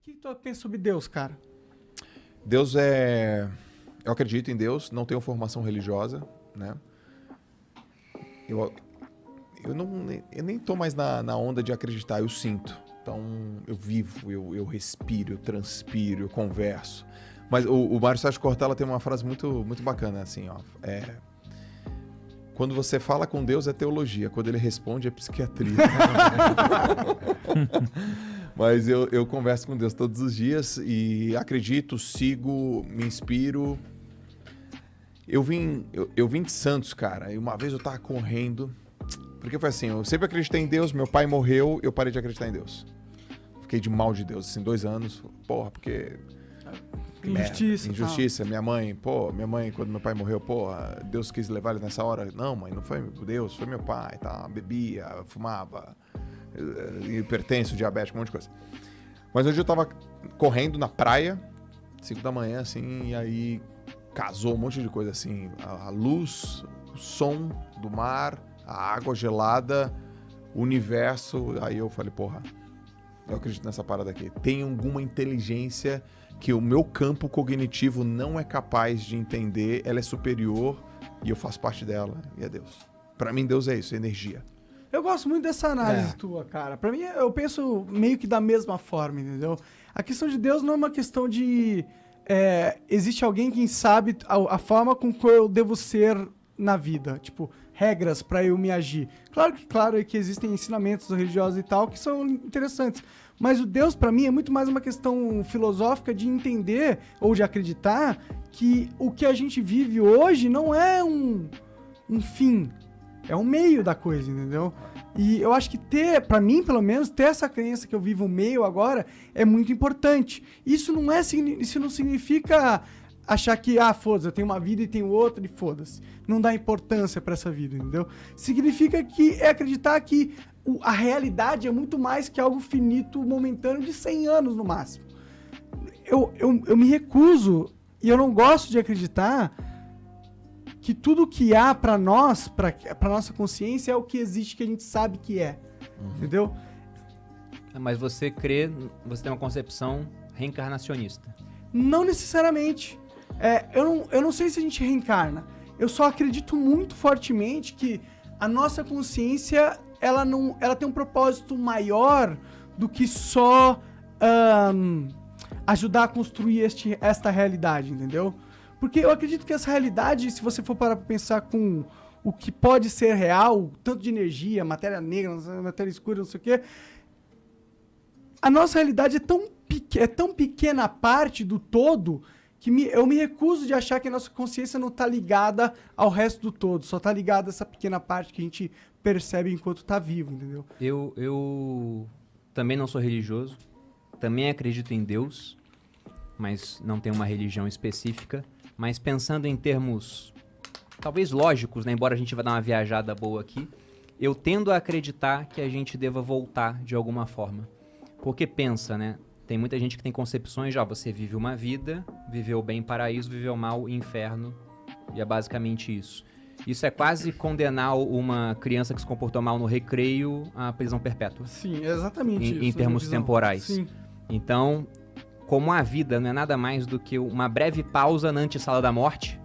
que tu pensa sobre Deus, cara? Deus é... Eu acredito em Deus, não tenho formação religiosa, né? Eu nem tô mais na onda de acreditar, eu sinto. Então, eu vivo, eu respiro, eu transpiro, eu converso. Mas o Mário Sérgio Cortella tem uma frase muito, muito bacana, assim, ó. Quando você fala com Deus é teologia, quando ele responde é psiquiatria. Mas eu converso com Deus todos os dias e acredito, sigo, me inspiro. Eu vim de Santos, cara, e uma vez eu tava correndo, porque foi assim, eu sempre acreditei em Deus, meu pai morreu, eu parei de acreditar em Deus. Fiquei de mal de Deus, assim, 2 anos, porra, porque... Injustiça. Injustiça, minha mãe, quando meu pai morreu, Deus quis levar ele nessa hora. Não, mãe, não foi Deus, foi meu pai, tá? Bebia, fumava, hipertenso, diabético, um monte de coisa. Mas hoje eu tava correndo na praia, 5 da manhã, assim, e aí casou um monte de coisa, assim, a luz, o som do mar, a água gelada, o universo. Aí eu falei, porra, eu acredito nessa parada aqui. Tem alguma inteligência que o meu campo cognitivo não é capaz de entender, ela é superior e eu faço parte dela, e é Deus. Pra mim, Deus é isso, é energia. Eu gosto muito dessa análise tua, cara. Pra mim, eu penso meio que da mesma forma, entendeu? A questão de Deus não é uma questão de... existe alguém que sabe a forma com que eu devo ser na vida. Tipo, regras pra eu me agir. Claro que existem ensinamentos religiosos e tal que são interessantes. Mas o Deus, pra mim, é muito mais uma questão filosófica de entender ou de acreditar que o que a gente vive hoje não é um fim. É um meio da coisa, entendeu? E eu acho que pra mim, pelo menos, ter essa crença que eu vivo o meio agora é muito importante. Isso não significa achar que, foda-se, eu tenho uma vida e tenho outra e foda-se. Não dá importância pra essa vida, entendeu? Significa que é acreditar que a realidade é muito mais que algo finito, momentâneo, de 100 anos no máximo. Eu me recuso e eu não gosto de acreditar que tudo que há pra nós, pra nossa consciência, é o que existe, que a gente sabe que é. Entendeu? Mas você tem uma concepção reencarnacionista. Não necessariamente. Eu não sei se a gente reencarna. Eu só acredito muito fortemente que a nossa consciência ela tem um propósito maior do que só ajudar a construir esta realidade, entendeu? Porque eu acredito que essa realidade, se você for parar pra pensar com o que pode ser real, tanto de energia, matéria negra, matéria escura, não sei o quê, a nossa realidade é tão pequena parte do todo que eu me recuso de achar que a nossa consciência não tá ligada ao resto do todo, só tá ligada a essa pequena parte que a gente percebe enquanto tá vivo, entendeu? Eu também não sou religioso, também acredito em Deus, mas não tenho uma religião específica. Mas pensando em termos, talvez lógicos, né? Embora a gente vá dar uma viajada boa aqui, eu tendo a acreditar que a gente deva voltar de alguma forma. Porque pensa, né? Tem muita gente que tem concepções, você vive uma vida, viveu bem paraíso, viveu mal inferno, e é basicamente isso. Isso é quase condenar uma criança que se comportou mal no recreio à prisão perpétua. Sim, é exatamente isso. Em termos temporais. Sim. Então, como a vida não é nada mais do que uma breve pausa na antessala da morte,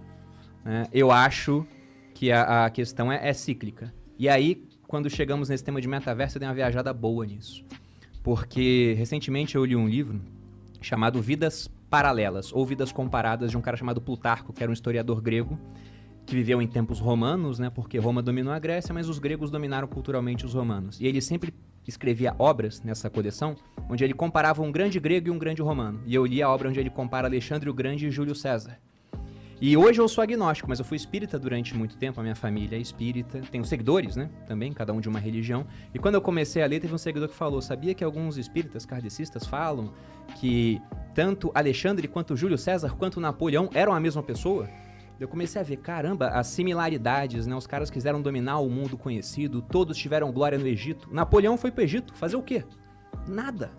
né, eu acho que a questão é cíclica. E aí, quando chegamos nesse tema de metaverso, eu dei uma viajada boa nisso. Porque, recentemente, eu li um livro chamado Vidas Paralelas, ou Vidas Comparadas, de um cara chamado Plutarco, que era um historiador grego, que viveu em tempos romanos, né? Porque Roma dominou a Grécia, mas os gregos dominaram culturalmente os romanos. E ele sempre escrevia obras nessa coleção, onde ele comparava um grande grego e um grande romano. E eu li a obra onde ele compara Alexandre o Grande e Júlio César. E hoje eu sou agnóstico, mas eu fui espírita durante muito tempo, a minha família é espírita. Tenho seguidores, né? Também, cada um de uma religião. E quando eu comecei a ler, teve um seguidor que falou, sabia que alguns espíritas kardecistas falam que tanto Alexandre quanto Júlio César quanto Napoleão eram a mesma pessoa? Eu comecei a ver, caramba, as similaridades, né? Os caras quiseram dominar o mundo conhecido, todos tiveram glória no Egito. Napoleão foi pro Egito, fazer o quê? Nada.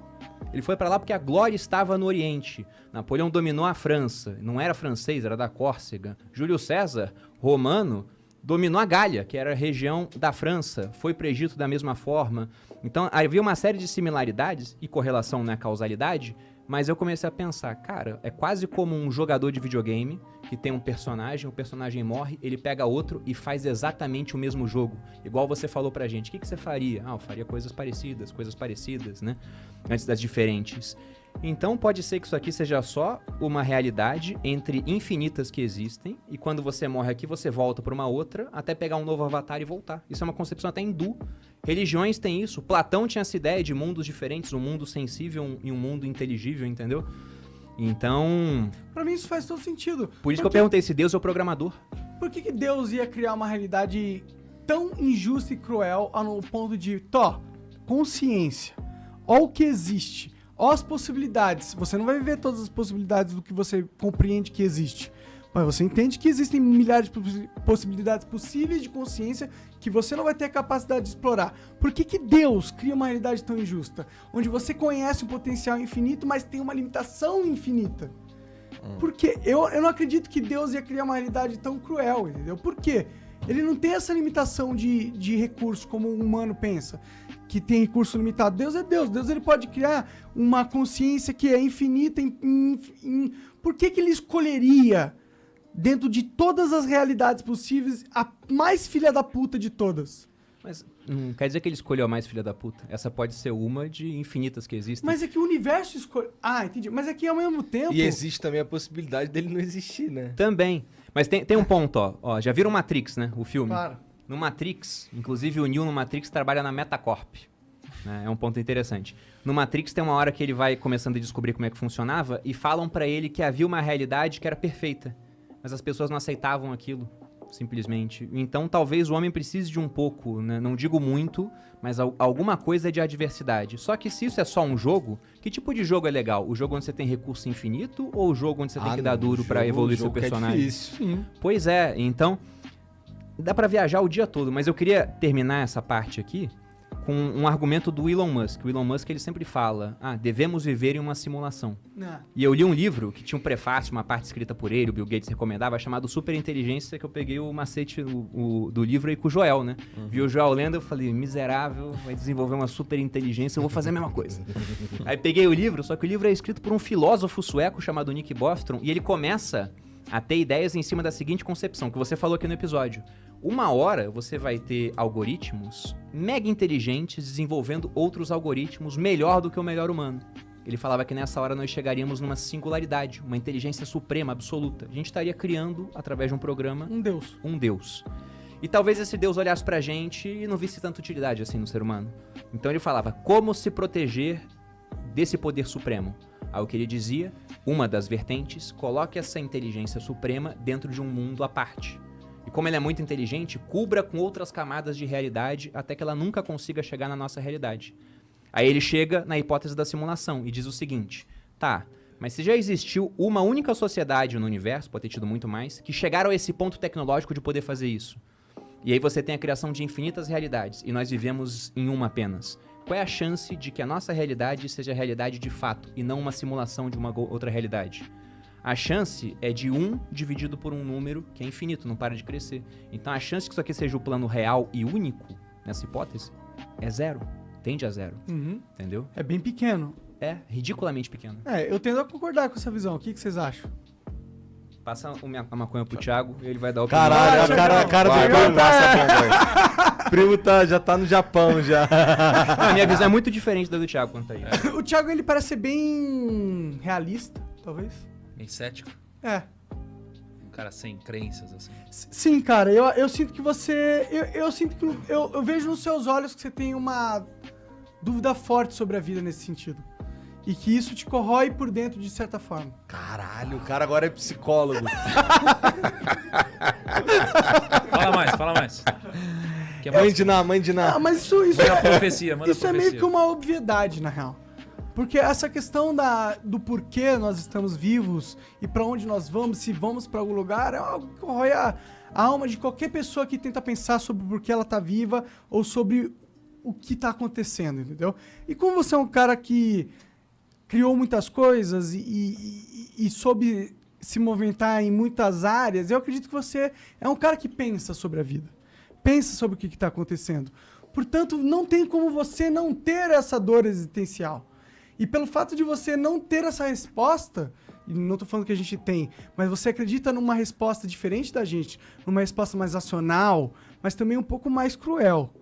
Ele foi pra lá porque a glória estava no Oriente. Napoleão dominou a França, não era francês, era da Córcega. Júlio César, romano, dominou a Gália, que era a região da França, foi para o Egito da mesma forma. Então, havia uma série de similaridades e correlação, né, causalidade, mas eu comecei a pensar, cara, é quase como um jogador de videogame que tem um personagem, o personagem morre, ele pega outro e faz exatamente o mesmo jogo. Igual você falou pra gente, o que você faria? Ah, eu faria coisas parecidas, né? Antes das diferentes. Então pode ser que isso aqui seja só uma realidade entre infinitas que existem, e quando você morre aqui, você volta para uma outra, até pegar um novo avatar e voltar. Isso é uma concepção até hindu. Religiões têm isso. Platão tinha essa ideia de mundos diferentes, um mundo sensível e um mundo inteligível, entendeu? Então... Pra mim isso faz todo sentido. Por isso que eu perguntei se Deus é o programador. Por que Deus ia criar uma realidade tão injusta e cruel no ponto de, consciência, ó o que existe, ó as possibilidades. Você não vai viver todas as possibilidades do que você compreende que existe. Mas você entende que existem milhares de possibilidades possíveis de consciência que você não vai ter a capacidade de explorar. Por que Deus cria uma realidade tão injusta? Onde você conhece um potencial infinito, mas tem uma limitação infinita. Porque eu não acredito que Deus ia criar uma realidade tão cruel, entendeu? Por quê? Ele não tem essa limitação de recurso como o humano pensa, que tem recurso limitado. Deus é Deus. Deus ele pode criar uma consciência que é infinita. Por que ele escolheria, dentro de todas as realidades possíveis, a mais filha da puta de todas? Mas não quer dizer que ele escolheu a mais filha da puta. Essa pode ser uma de infinitas que existem. Mas é que o universo escolhe... Ah, entendi. Mas é que ao mesmo tempo... E existe também a possibilidade dele não existir, né? Também. Mas tem um ponto, ó. Já viram Matrix, né? O filme? Claro. No Matrix, inclusive o Neo no Matrix trabalha na Metacorp. Né? É um ponto interessante. No Matrix tem uma hora que ele vai começando a descobrir como é que funcionava e falam pra ele que havia uma realidade que era perfeita. Mas as pessoas não aceitavam aquilo, simplesmente. Então talvez o homem precise de um pouco, né? Não digo muito, mas alguma coisa de adversidade. Só que se isso é só um jogo, que tipo de jogo é legal? O jogo onde você tem recurso infinito ou o jogo onde você tem que dar duro pra evoluir seu personagem? É difícil. Sim. Pois é, então dá pra viajar o dia todo, mas eu queria terminar essa parte aqui com um argumento do Elon Musk. O Elon Musk ele sempre fala, devemos viver em uma simulação. E eu li um livro que tinha um prefácio, uma parte escrita por ele, o Bill Gates recomendava, chamado Superinteligência, que eu peguei o macete do livro aí com o Joel, né? Vi o Joel lendo, eu falei, miserável, vai desenvolver uma superinteligência, eu vou fazer a mesma coisa. Aí peguei o livro, só que o livro é escrito por um filósofo sueco chamado Nick Bostrom, e ele começa a ter ideias em cima da seguinte concepção, que você falou aqui no episódio. Uma hora você vai ter algoritmos mega inteligentes desenvolvendo outros algoritmos melhor do que o melhor humano. Ele falava que nessa hora nós chegaríamos numa singularidade, uma inteligência suprema, absoluta. A gente estaria criando, através de um programa, um Deus. E talvez esse Deus olhasse pra gente e não visse tanta utilidade assim no ser humano. Então ele falava, como se proteger desse poder supremo? Aí o que ele dizia, uma das vertentes, coloque essa inteligência suprema dentro de um mundo à parte. E como ele é muito inteligente, cubra com outras camadas de realidade até que ela nunca consiga chegar na nossa realidade. Aí ele chega na hipótese da simulação e diz o seguinte, mas se já existiu uma única sociedade no universo, pode ter tido muito mais, que chegaram a esse ponto tecnológico de poder fazer isso. E aí você tem a criação de infinitas realidades e nós vivemos em uma apenas. Qual é a chance de que a nossa realidade seja a realidade de fato e não uma simulação de uma outra realidade? A chance é de 1 dividido por um número que é infinito, não para de crescer. Então a chance que isso aqui seja o plano real e único, nessa hipótese, é 0. Tende a 0. Entendeu? É bem pequeno. É, ridiculamente pequeno. Eu tendo a concordar com essa visão. O que vocês acham? Passa a maconha pro Thiago e ele vai dar o opinião. Caralho, a cara do primo passa a bomba aí. O primo já tá no Japão já. A minha visão é muito diferente da do Thiago quanto a isso. O Thiago, ele parece ser bem realista, talvez. Bem cético. É. Um cara sem crenças, assim. Sim, cara, eu sinto que você... Eu sinto que... Eu vejo nos seus olhos que você tem uma dúvida forte sobre a vida nesse sentido. E que isso te corrói por dentro de certa forma. Caralho, o cara agora é psicólogo. Fala mais. Que Mãe de Ná. Mas isso Manda a profecia, isso é meio que uma obviedade, na real. Porque essa questão do porquê nós estamos vivos e pra onde nós vamos, se vamos pra algum lugar, é algo que corrói a alma de qualquer pessoa que tenta pensar sobre o porquê ela tá viva ou sobre o que tá acontecendo, entendeu? E como você é um cara que criou muitas coisas e soube se movimentar em muitas áreas, eu acredito que você é um cara que pensa sobre a vida. Pensa sobre o que está acontecendo. Portanto, não tem como você não ter essa dor existencial. E pelo fato de você não ter essa resposta, e não estou falando que a gente tem, mas você acredita numa resposta diferente da gente, numa resposta mais racional, mas também um pouco mais cruel.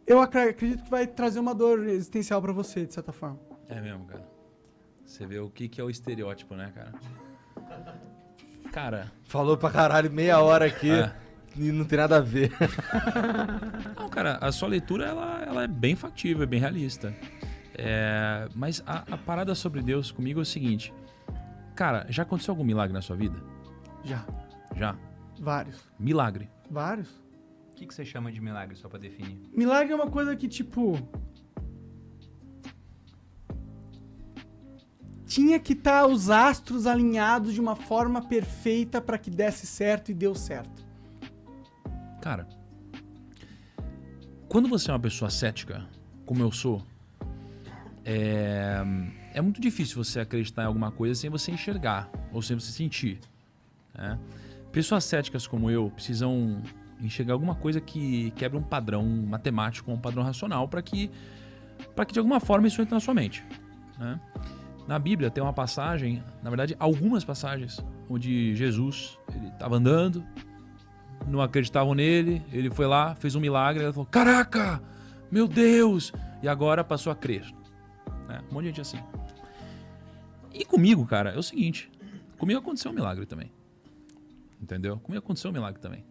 Eu acredito que vai trazer uma dor existencial para você, de certa forma. É mesmo, cara. Você vê o que é o estereótipo, né, cara? Cara... Falou pra caralho meia hora aqui e não tem nada a ver. Não, cara, a sua leitura, ela é bem factível, é bem realista. Mas a parada sobre Deus comigo é o seguinte. Cara, já aconteceu algum milagre na sua vida? Já. Já? Vários. Milagre. Vários. O que você chama de milagre, só pra definir? Milagre é uma coisa que, tipo... Tinha que estar os astros alinhados de uma forma perfeita para que desse certo e deu certo. Cara, quando você é uma pessoa cética, como eu sou, é muito difícil você acreditar em alguma coisa sem você enxergar ou sem você sentir, né? Pessoas céticas como eu precisam enxergar alguma coisa que quebre um padrão matemático, um padrão racional, para que de alguma forma isso entre na sua mente, né? Na Bíblia tem uma passagem, na verdade algumas passagens, onde Jesus, ele estava andando, não acreditavam nele, ele foi lá, fez um milagre, ele falou, caraca, meu Deus, e agora passou a crer, né? Um monte de gente assim. E comigo, cara, é o seguinte, comigo aconteceu um milagre também, entendeu? Comigo aconteceu um milagre também.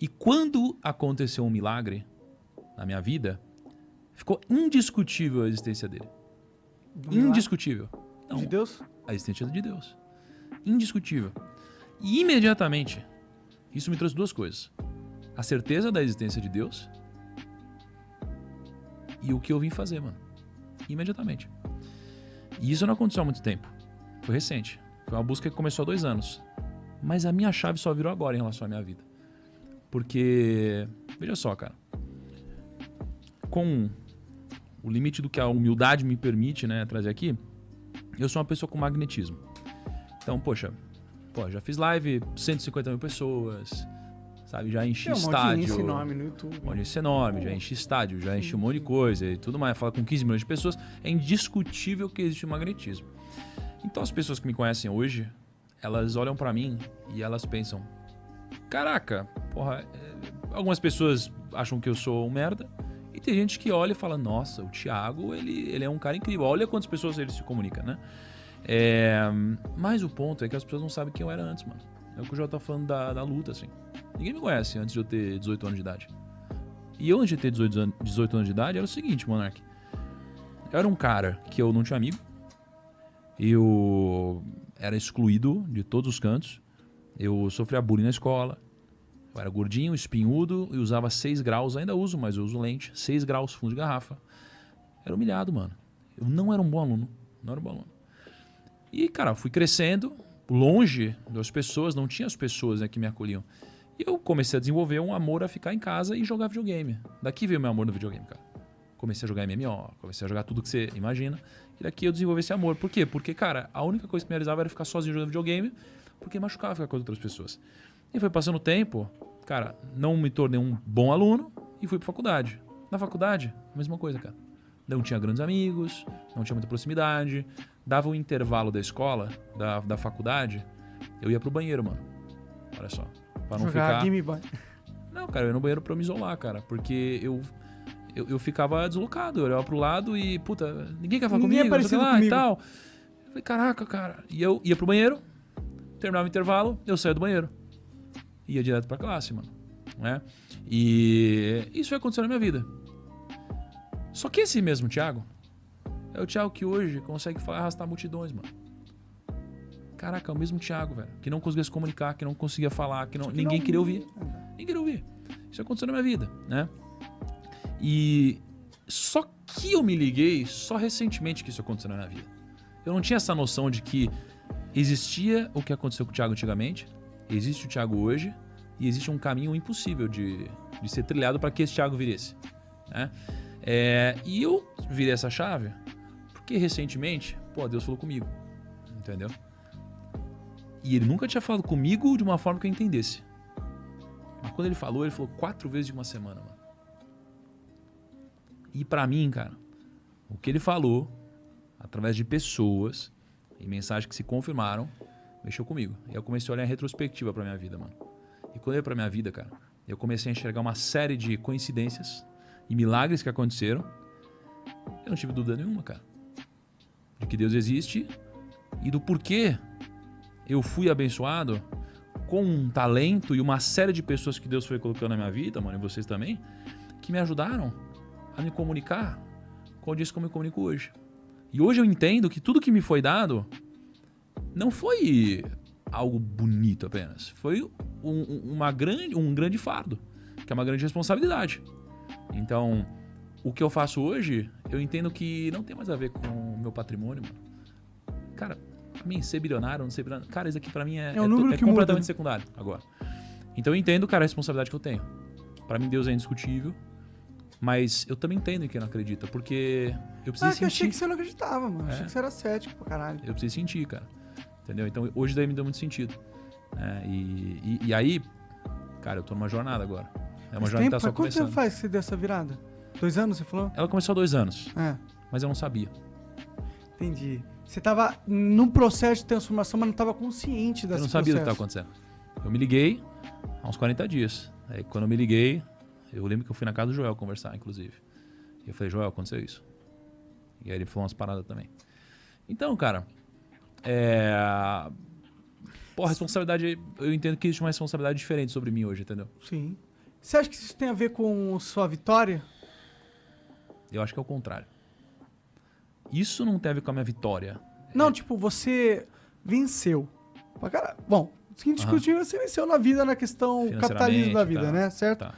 E quando aconteceu um milagre na minha vida, ficou indiscutível a existência dele. Indiscutível. Não, De Deus? a existência de Deus. Indiscutível. E imediatamente, isso me trouxe duas coisas. A certeza da existência de Deus e o que eu vim fazer, mano. Imediatamente. E isso não aconteceu há muito tempo. Foi recente. Foi uma busca que começou há 2 anos. Mas a minha chave só virou agora em relação à minha vida. Porque, veja só, cara. Com o limite do que a humildade me permite, né, trazer aqui, eu sou uma pessoa com magnetismo. Então, poxa, já fiz live, 150 mil pessoas, sabe? Já enchi estádio. Audiência enorme no YouTube. Uma audiência enorme, já enchi estádio, já enchi um monte de coisa e tudo mais. Fala com 15 milhões de pessoas, é indiscutível que existe um magnetismo. Então, as pessoas que me conhecem hoje, elas olham pra mim e elas pensam, caraca, porra, algumas pessoas acham que eu sou um merda, e tem gente que olha e fala, nossa, o Thiago, ele é um cara incrível. Olha quantas pessoas ele se comunica, né? Mas o ponto é que as pessoas não sabem quem eu era antes, mano. É o que o Jota tá falando da luta, assim. Ninguém me conhece antes de eu ter 18 anos de idade. E eu, antes de ter 18 anos de idade, era o seguinte, Monark. Eu era um cara que eu não tinha amigo. Eu era excluído de todos os cantos. Eu sofria bullying na escola. Eu era gordinho, espinhudo e usava 6 graus. Ainda uso, mas eu uso lente. 6 graus, fundo de garrafa. Era humilhado, mano. Eu não era um bom aluno. Não era um bom aluno. E, cara, fui crescendo longe das pessoas. Não tinha as pessoas, né, que me acolhiam. E eu comecei a desenvolver um amor a ficar em casa e jogar videogame. Daqui veio meu amor no videogame, cara. Comecei a jogar MMO, comecei a jogar tudo que você imagina. E daqui eu desenvolvi esse amor. Por quê? Porque, cara, a única coisa que me realizava era ficar sozinho jogando videogame, porque machucava ficar com as outras pessoas. E foi passando o tempo, cara, não me tornei um bom aluno e fui pra faculdade. Na faculdade, a mesma coisa, cara. Não tinha grandes amigos, não tinha muita proximidade. Dava um intervalo da escola, da faculdade, eu ia pro banheiro, mano. Olha só. Pra não Jogar ficar... Game Boy. Não, cara, eu ia no banheiro pra me isolar, cara. Porque eu ficava deslocado, eu olhava pro lado e, puta, ninguém quer falar Ninguém comigo, não sei é lá parecido e tal. Eu falei, caraca, cara. E eu ia pro banheiro, terminava o intervalo, eu saía do banheiro. Ia direto pra classe, mano. Né? E isso vai acontecer na minha vida. Só que esse mesmo Thiago é o Thiago que hoje consegue arrastar multidões, mano. Caraca, é o mesmo Thiago, velho. Que não conseguia se comunicar, que não conseguia falar, que ninguém queria ouvir. Ninguém queria ouvir. Isso aconteceu na minha vida, né? E só que eu me liguei só recentemente que isso aconteceu na minha vida. Eu não tinha essa noção de que existia o que aconteceu com o Thiago antigamente, existe o Thiago hoje e existe um caminho impossível de ser trilhado para que esse Thiago virasse, né? E eu virei essa chave porque recentemente, Deus falou comigo, entendeu? E ele nunca tinha falado comigo de uma forma que eu entendesse. Mas quando ele falou 4 vezes em uma semana, mano. E pra mim, cara, o que ele falou, através de pessoas e mensagens que se confirmaram, mexeu comigo. E eu comecei a olhar em retrospectiva pra minha vida, mano. E quando eu olhei pra minha vida, cara, eu comecei a enxergar uma série de coincidências e milagres que aconteceram. Eu não tive dúvida nenhuma, cara. De que Deus existe e do porquê eu fui abençoado com um talento e uma série de pessoas que Deus foi colocando na minha vida, mano, e vocês também, que me ajudaram a me comunicar como eu me comunico hoje. E hoje eu entendo que tudo que me foi dado não foi algo bonito apenas. Foi um grande fardo, que é uma grande responsabilidade. Então, o que eu faço hoje, eu entendo que não tem mais a ver com o meu patrimônio, mano. Cara, pra mim, ser bilionário, não ser bilionário... Cara, isso aqui pra mim é completamente muda, né? secundário agora. Então eu entendo, cara, a responsabilidade que eu tenho. Pra mim, Deus é indiscutível. Mas eu também entendo que não acredita, porque eu preciso sentir. Eu achei que você não acreditava, mano. Achei que você era cético pra caralho. Eu preciso sentir, cara. Entendeu? Então hoje daí me deu muito sentido. E aí, cara, eu tô numa jornada agora. É uma jornada que tá só começando. Quanto tempo faz que você deu essa virada? 2 anos, você falou? Ela começou há 2 anos. É. Mas eu não sabia. Entendi. Você tava num processo de transformação, mas não tava consciente dessa Eu não sabia o que estava acontecendo. Eu me liguei há uns 40 dias. Aí quando eu me liguei, eu lembro que eu fui na casa do Joel conversar, inclusive. E eu falei, Joel, aconteceu isso. E aí ele falou umas paradas também. Então, cara, a responsabilidade, eu entendo que existe uma responsabilidade diferente sobre mim hoje, entendeu? Sim. Você acha que isso tem a ver com sua vitória? Eu acho que é o contrário. Isso não tem a ver com a minha vitória. Não, tipo, você venceu. Bom, indiscutível, você venceu na vida, na questão capitalismo da vida, né? Certo? Tá.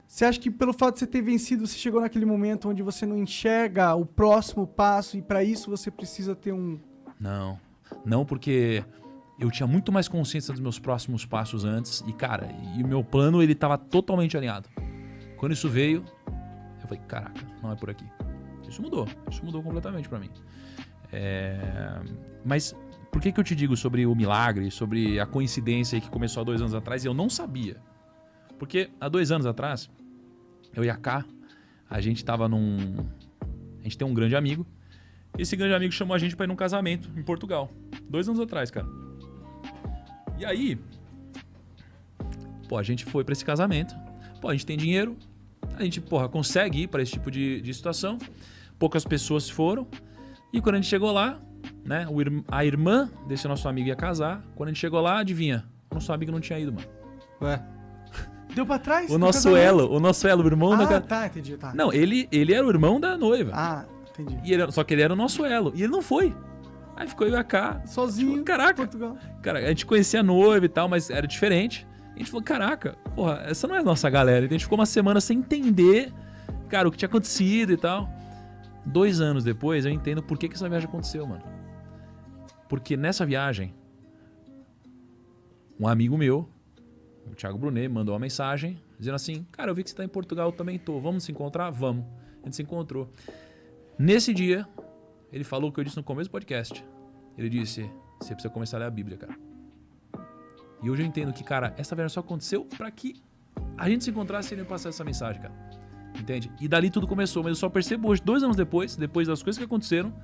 Você acha que pelo fato de você ter vencido, você chegou naquele momento onde você não enxerga o próximo passo e pra isso você precisa ter um... Não, porque eu tinha muito mais consciência dos meus próximos passos antes e, cara, o meu plano, ele tava totalmente alinhado. Quando isso veio, eu falei, caraca, não é por aqui. Isso mudou completamente pra mim. Mas por que eu te digo sobre o milagre, sobre a coincidência que começou há 2 anos atrás e eu não sabia? Porque há 2 anos atrás, eu e a Ká, a gente tava A gente tem um grande amigo. Esse grande amigo chamou a gente pra ir num casamento em Portugal. 2 anos atrás, cara. E aí, a gente foi pra esse casamento. A gente tem dinheiro. A gente, consegue ir pra esse tipo de situação. Poucas pessoas foram. E quando a gente chegou lá, né? A irmã desse nosso amigo ia casar. Quando a gente chegou lá, adivinha? O nosso amigo não tinha ido, mano. Ué? Deu pra trás? O nosso elo, o irmão da... tá, entendi, tá. Não, ele era o irmão da noiva. Ah, entendi. Só que ele era o nosso elo. E ele não foi. Aí ficou eu e a Ká. Sozinho, tipo, caraca. Portugal. Cara, a gente conhecia a noiva e tal, mas era diferente. A gente falou, caraca, essa não é a nossa galera. E a gente ficou uma semana sem entender, cara, o que tinha acontecido e tal. 2 anos depois, eu entendo por que essa viagem aconteceu, mano. Porque nessa viagem, um amigo meu, o Thiago Brunet, mandou uma mensagem dizendo assim, cara, eu vi que você tá em Portugal, eu também tô. Vamos se encontrar? Vamos. A gente se encontrou. Nesse dia, ele falou o que eu disse no começo do podcast. Ele disse, você precisa começar a ler a Bíblia, cara. E hoje eu entendo que, cara, essa viagem só aconteceu pra que a gente se encontrasse e ele me passasse essa mensagem, cara. Entende? E dali tudo começou. Mas eu só percebo hoje, 2 anos depois das coisas que aconteceram,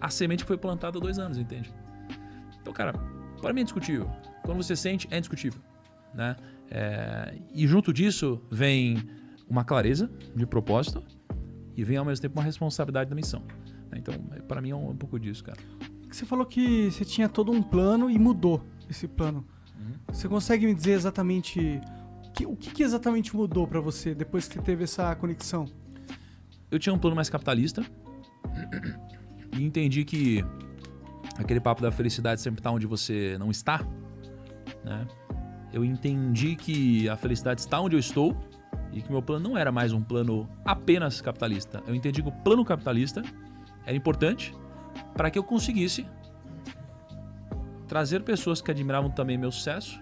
a semente que foi plantada há 2 anos, entende? Então, cara, para mim é indiscutível. Quando você sente, é indiscutível, né? E junto disso vem uma clareza de propósito e vem ao mesmo tempo uma responsabilidade da missão. Então, para mim é um pouco disso, cara. Você falou que você tinha todo um plano e mudou esse plano. Você consegue me dizer exatamente o que exatamente mudou pra você depois que teve essa conexão? Eu tinha um plano mais capitalista e entendi que aquele papo da felicidade sempre está onde você não está, né? Eu entendi que a felicidade está onde eu estou e que meu plano não era mais um plano apenas capitalista. Eu entendi que o plano capitalista era importante para que eu conseguisse trazer pessoas que admiravam também meu sucesso,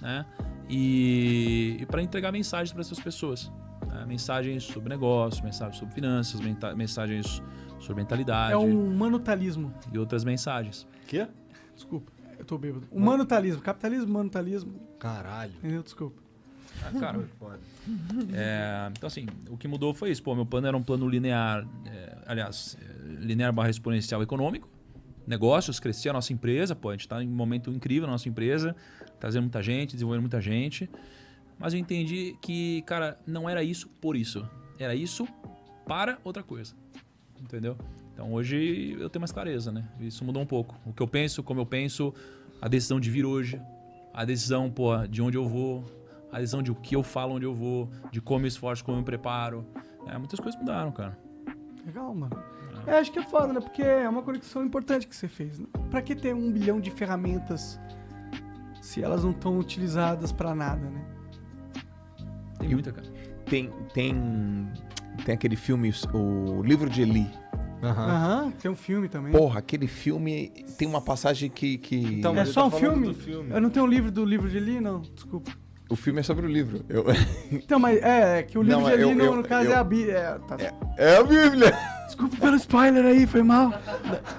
né? E para entregar mensagens para essas pessoas, né? Mensagens sobre negócio, mensagens sobre finanças, mensagens sobre mentalidade. É um manutalismo. E outras mensagens. Quê? Desculpa. Eu tô bêbado. Humanitalismo. Capitalismo, humanitalismo. Caralho. Entendeu? Desculpa. Cara, então assim, o que mudou foi isso. Pô, meu plano era um plano linear, linear / exponencial econômico. Negócios, crescer a nossa empresa. Pô, a gente tá em um momento incrível na nossa empresa, trazendo muita gente, desenvolvendo muita gente. Mas eu entendi que, cara, não era isso por isso. Era isso para outra coisa. Entendeu? Então hoje eu tenho mais clareza, né? Isso mudou um pouco. O que eu penso, como eu penso, a decisão de vir hoje, a decisão, pô, de onde eu vou, a decisão de o que eu falo onde eu vou, de como eu esforço, como eu me preparo. Muitas coisas mudaram, cara. Legal, mano. Acho que é foda, né? Porque é uma conexão importante que você fez. Né? Pra que ter 1 bilhão de ferramentas se elas não estão utilizadas pra nada, né? Tem muita, cara. Tem aquele filme, o Livro de Eli. Aham, tem um filme também. Porra, aquele filme tem uma passagem que... Então, É mas só ele um tá falando filme? do filme? Eu não tenho um livro do livro de Eli, não. Desculpa. O filme é sobre o livro. Então, mas é que o livro Não, de Eli, eu- no caso, eu- é a Bíblia. É a Bíblia. Desculpa pelo spoiler aí, foi mal.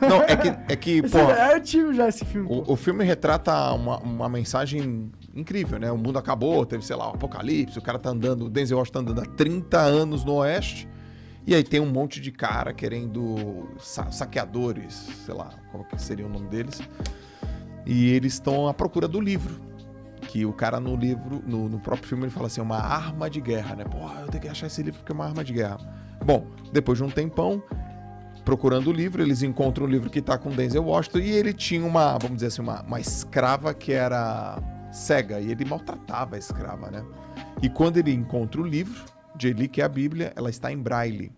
Não, é que pô, É antigo já esse filme. o filme retrata uma mensagem incrível, né? O mundo acabou, teve, sei lá, o apocalipse, o cara tá andando, o Denzel Washington tá andando há 30 anos no Oeste, e aí tem um monte de cara querendo saqueadores, sei lá, qual que seria o nome deles, e eles estão à procura do livro. Que o cara no livro, no próprio filme, ele fala assim, uma arma de guerra, né? Pô, eu tenho que achar esse livro porque é uma arma de guerra. Bom, depois de um tempão, procurando o livro, eles encontram o livro que tá com Denzel Washington e ele tinha vamos dizer assim, uma escrava que era cega e ele maltratava a escrava, né? E quando ele encontra o livro de Eli, que é a Bíblia, ela está em braille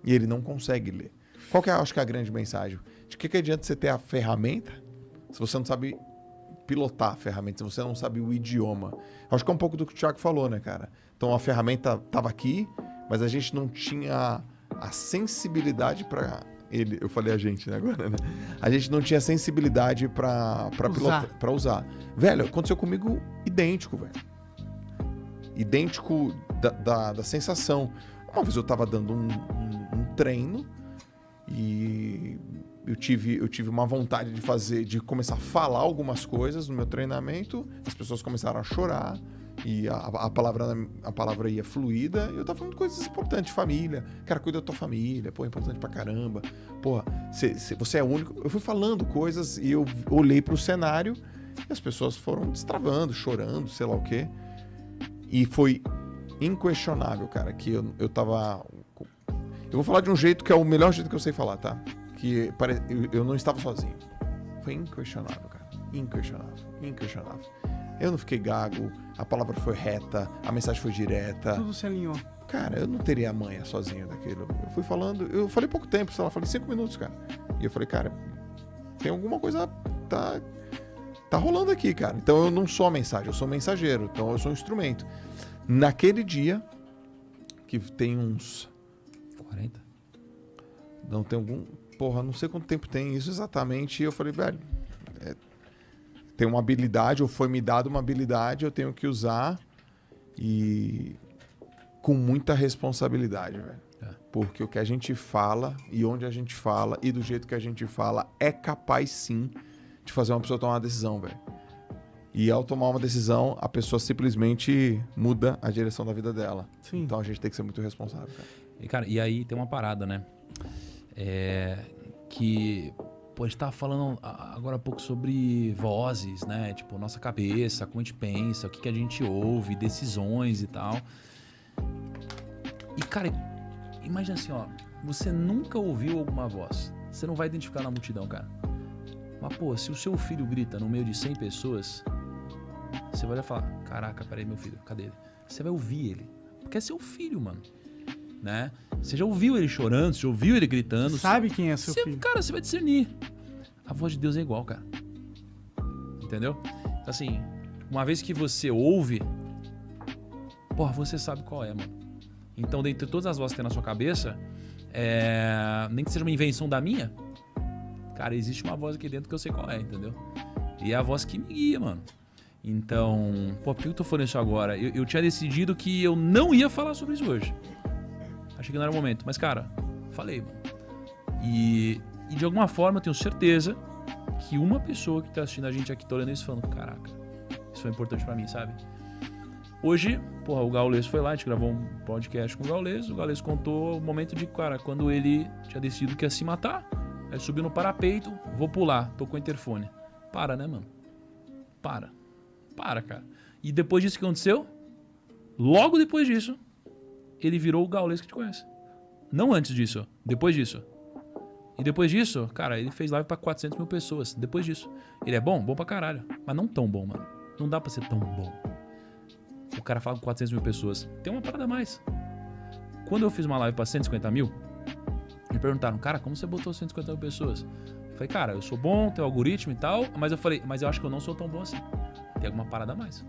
e ele não consegue ler. Qual que é, acho que é a grande mensagem? De que adianta você ter a ferramenta se você não sabe pilotar a ferramenta, se você não sabe o idioma? Acho que é um pouco do que o Thiago falou, né, cara? Então a ferramenta estava aqui, mas a gente não tinha a sensibilidade para ele. Eu falei a gente, né, agora, né? A gente não tinha sensibilidade para pilotar, para usar. Velho, aconteceu comigo idêntico, velho. Idêntico da sensação. Uma vez eu tava dando um treino e eu tive uma vontade de começar a falar algumas coisas no meu treinamento, as pessoas começaram a chorar e a palavra ia fluida, e eu tava falando de coisas importantes, família, cara, cuida da tua família, pô, é importante pra caramba, porra, você é único. Eu fui falando coisas e eu olhei pro cenário e as pessoas foram destravando, chorando, sei lá o quê, e foi inquestionável, cara, que eu tava... Eu vou falar de um jeito que é o melhor jeito que eu sei falar, tá? Que eu não estava sozinho. Foi inquestionável, cara. Inquestionável. Eu não fiquei gago, a palavra foi reta, a mensagem foi direta. Tudo se alinhou. Cara, eu não teria a manha sozinho daquilo. Eu fui falando, eu falei pouco tempo, sei lá, falei 5 minutos, cara. E eu falei, cara, tem alguma coisa, tá rolando aqui, cara. Então eu não sou a mensagem, eu sou o mensageiro, então eu sou um instrumento. Naquele dia, que tem uns... 40? Não, tem algum... Porra, não sei quanto tempo tem isso exatamente. E eu falei, velho, tem uma habilidade, ou foi me dada uma habilidade, eu tenho que usar e com muita responsabilidade, velho. Porque o que a gente fala e onde a gente fala e do jeito que a gente fala é capaz sim de fazer uma pessoa tomar uma decisão, velho. E ao tomar uma decisão, a pessoa simplesmente muda a direção da vida dela. Sim. Então a gente tem que ser muito responsável, cara. E aí tem uma parada, né? Que... Pô, a gente tava falando agora há pouco sobre vozes, né? Tipo, nossa cabeça, como a gente pensa, o que a gente ouve, decisões e tal. E, cara, imagina assim, ó. Você nunca ouviu alguma voz. Você não vai identificar na multidão, cara. Mas, pô, se o seu filho grita no meio de 100 pessoas, você vai olhar e falar, caraca, peraí, meu filho, cadê ele? Você vai ouvir ele. Porque é seu filho, mano. Né? Você já ouviu ele chorando, você já ouviu ele gritando. Você sabe quem é seu filho. Cara, você vai discernir. A voz de Deus é igual, cara. Entendeu? Então, assim, uma vez que você ouve, porra, você sabe qual é, mano. Então, dentre todas as vozes que tem na sua cabeça, nem que seja uma invenção da minha, cara, existe uma voz aqui dentro que eu sei qual é, entendeu? E é a voz que me guia, mano. Então, pô, por que eu tô falando isso agora? Eu tinha decidido que eu não ia falar sobre isso hoje. Achei que não era o momento. Mas, cara, falei, mano. E de alguma forma eu tenho certeza que uma pessoa que tá assistindo a gente aqui tá olhando isso falando, caraca, isso foi importante pra mim, sabe? Hoje, porra, o Gaules foi lá, a gente gravou um podcast com o Gaules contou o momento de, cara, quando ele tinha decidido que ia se matar, aí subiu no parapeito, vou pular, tocou o interfone. Para, né, mano? Para, cara. E depois disso que aconteceu, logo depois disso, ele virou o Gaules que te conhece. Não antes disso, depois disso. E depois disso, cara, ele fez live pra 400 mil pessoas. Depois disso. Ele é bom? Bom pra caralho. Mas não tão bom, mano. Não dá pra ser tão bom. O cara fala com 400 mil pessoas. Tem uma parada a mais. Quando eu fiz uma live pra 150 mil, me perguntaram, cara, como você botou 150 mil pessoas? Eu falei, cara, eu sou bom, tenho algoritmo e tal, mas eu falei, mas eu acho que eu não sou tão bom assim. Tem alguma parada a mais.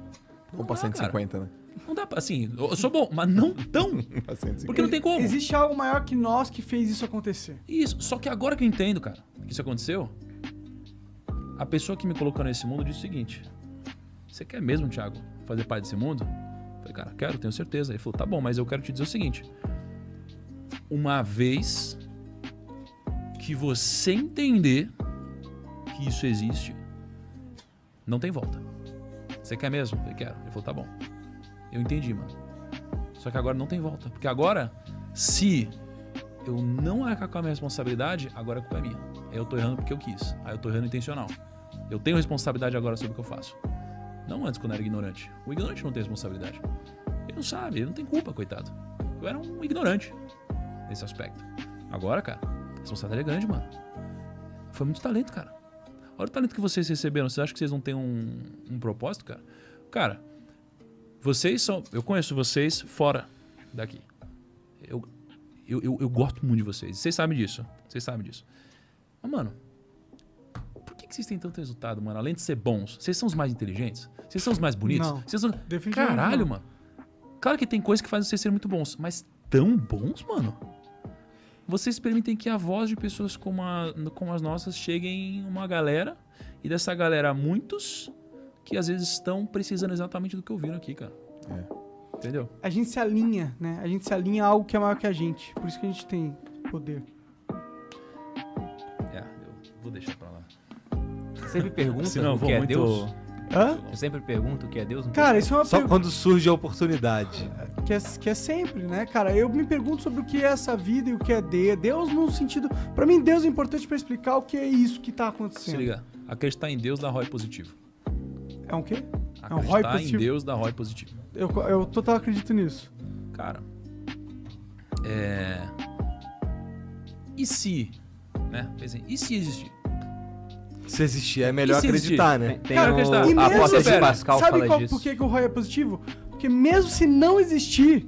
Vamos pra 150, cara. Né? Não dá pra, assim, eu sou bom, mas não tão. Porque não tem como. Existe algo maior que nós que fez isso acontecer. Isso, só que agora que eu entendo, cara, que isso aconteceu, a pessoa que me colocou nesse mundo disse o seguinte, você quer mesmo, Thiago, fazer parte desse mundo? Eu falei, cara, quero, tenho certeza. Ele falou, tá bom, mas eu quero te dizer o seguinte, uma vez que você entender que isso existe, não tem volta. Você quer mesmo? Eu falei, quero. Ele falou, tá bom. Eu entendi, mano. Só que agora não tem volta. Porque agora, se eu não arcar com a minha responsabilidade, agora a culpa é minha. Aí eu tô errando porque eu quis. Aí eu tô errando intencional. Eu tenho responsabilidade agora sobre o que eu faço. Não antes, quando eu era ignorante. O ignorante não tem responsabilidade. Ele não sabe, ele não tem culpa, coitado. Eu era um ignorante nesse aspecto. Agora, cara, a responsabilidade é grande, mano. Foi muito talento, cara. Olha o talento que vocês receberam. Vocês acham que vocês não têm um propósito, cara? Cara, vocês são... Eu conheço vocês fora daqui. Eu gosto muito de vocês. Vocês sabem disso. Vocês sabem disso. Mas, mano, por que vocês têm tanto resultado, mano? Além de ser bons, vocês são os mais inteligentes? Vocês são os mais bonitos? Não, Vocês são... definitivamente Caralho, não. mano. Claro que tem coisas que fazem vocês serem muito bons, mas tão bons, mano? Vocês permitem que a voz de pessoas como as nossas cheguem em uma galera, e dessa galera, muitos que às vezes estão precisando exatamente do que ouviram aqui, cara. Entendeu? A gente se alinha, né? A gente se alinha a algo que é maior que a gente. Por isso que a gente tem poder. Eu vou deixar pra lá. Você sempre pergunta Senão eu o vou que é muito- Deus? Hã? Eu sempre pergunto o que é Deus? Não Cara, isso é uma Só pergunta quando surge a oportunidade. que é sempre, né, cara? Eu me pergunto sobre o que é essa vida e o que é Deus no sentido... Pra mim, Deus é importante pra explicar o que é isso que tá Se acontecendo. liga, acreditar em Deus dá ROI positivo. É um quê? É um ROI Acreditar em positivo? Deus dá ROI positivo. Eu total acredito nisso. Cara, e se, né? Pensem, e se existir? Se existir, é melhor E se existir? acreditar, né? Tem Cara, o, e a mesmo aposta de assim, Pascal sabe fala disso. por que o ROI é positivo? Porque mesmo se não existir,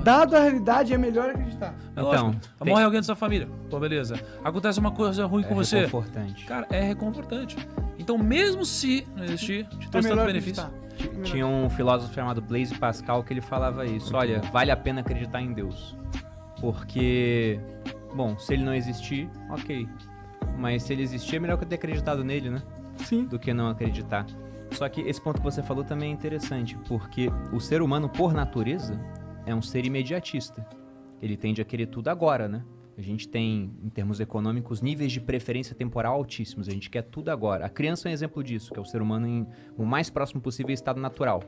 dado a realidade, é melhor acreditar. É Então, lógico. tem- Morre alguém da sua família. Pô, beleza. Acontece uma coisa ruim com você. Reconfortante. Cara, é reconfortante. Então, mesmo se não existir, te É trouxe tanto melhor benefício. acreditar. Tinha um filósofo chamado Blaise Pascal que ele falava isso. Olha, vale a pena acreditar em Deus. Porque, bom, se ele não existir, ok. Mas se ele existir, é melhor que eu ter acreditado nele, né? Sim. Do que não acreditar. Só que esse ponto que você falou também é interessante, porque o ser humano, por natureza, é um ser imediatista. Ele tende a querer tudo agora, né? A gente tem, em termos econômicos, níveis de preferência temporal altíssimos. A gente quer tudo agora. A criança é um exemplo disso, que é o ser humano em o mais próximo possível estado natural.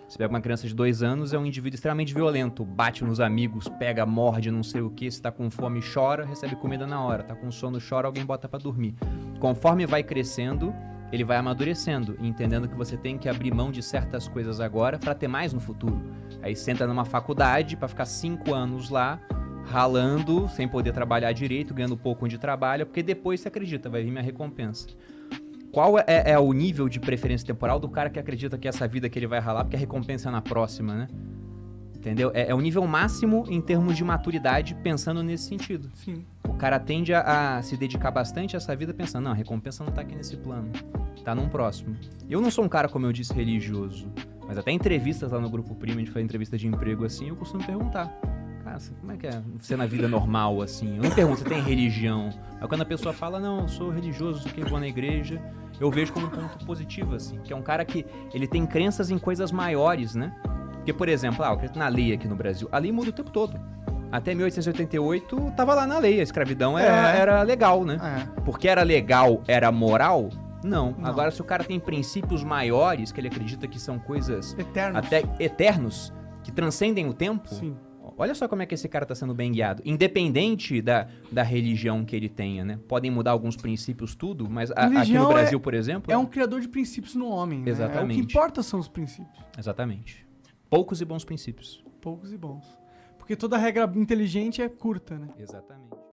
Você pega uma criança de 2 anos, é um indivíduo extremamente violento. Bate nos amigos, pega, morde, não sei o que. Se tá com fome, chora, recebe comida na hora. Tá com sono, chora, alguém bota pra dormir. Conforme vai crescendo, ele vai amadurecendo, entendendo que você tem que abrir mão de certas coisas agora pra ter mais no futuro. Aí você entra numa faculdade pra ficar 5 anos lá, ralando, sem poder trabalhar direito, ganhando pouco onde trabalha, porque depois você acredita, vai vir minha recompensa. Qual é o nível de preferência temporal do cara que acredita que essa vida que ele vai ralar, porque a recompensa é na próxima, né? Entendeu? É o nível máximo em termos de maturidade, pensando nesse sentido. Sim. O cara tende a se dedicar bastante a essa vida pensando, não, a recompensa não tá aqui nesse plano, tá num próximo. Eu não sou um cara, como eu disse, religioso, mas até em entrevistas lá no Grupo Primo, a gente faz entrevista de emprego assim, eu costumo perguntar, cara, como é que é você na vida normal, assim? Eu não pergunto, você tem religião? Aí quando a pessoa fala, não, eu sou religioso, sou quem vou na igreja, eu vejo como um ponto positivo, assim, que é um cara que ele tem crenças em coisas maiores, né? Porque, por exemplo, eu acredito na lei aqui no Brasil. A lei muda o tempo todo. Até 1888 tava lá na lei, a escravidão era legal, né? Porque era legal, era moral? Não. Agora, se o cara tem princípios maiores, que ele acredita que são coisas até eternos, que transcendem o tempo, Sim. olha só como é que esse cara tá sendo bem guiado. Independente da religião que ele tenha, né? Podem mudar alguns princípios, tudo, mas aqui no Brasil, por exemplo... É um criador de princípios no homem, né? Exatamente. O que importa são os princípios. Exatamente. Poucos e bons princípios. Poucos e bons. Porque toda regra inteligente é curta, né? Exatamente.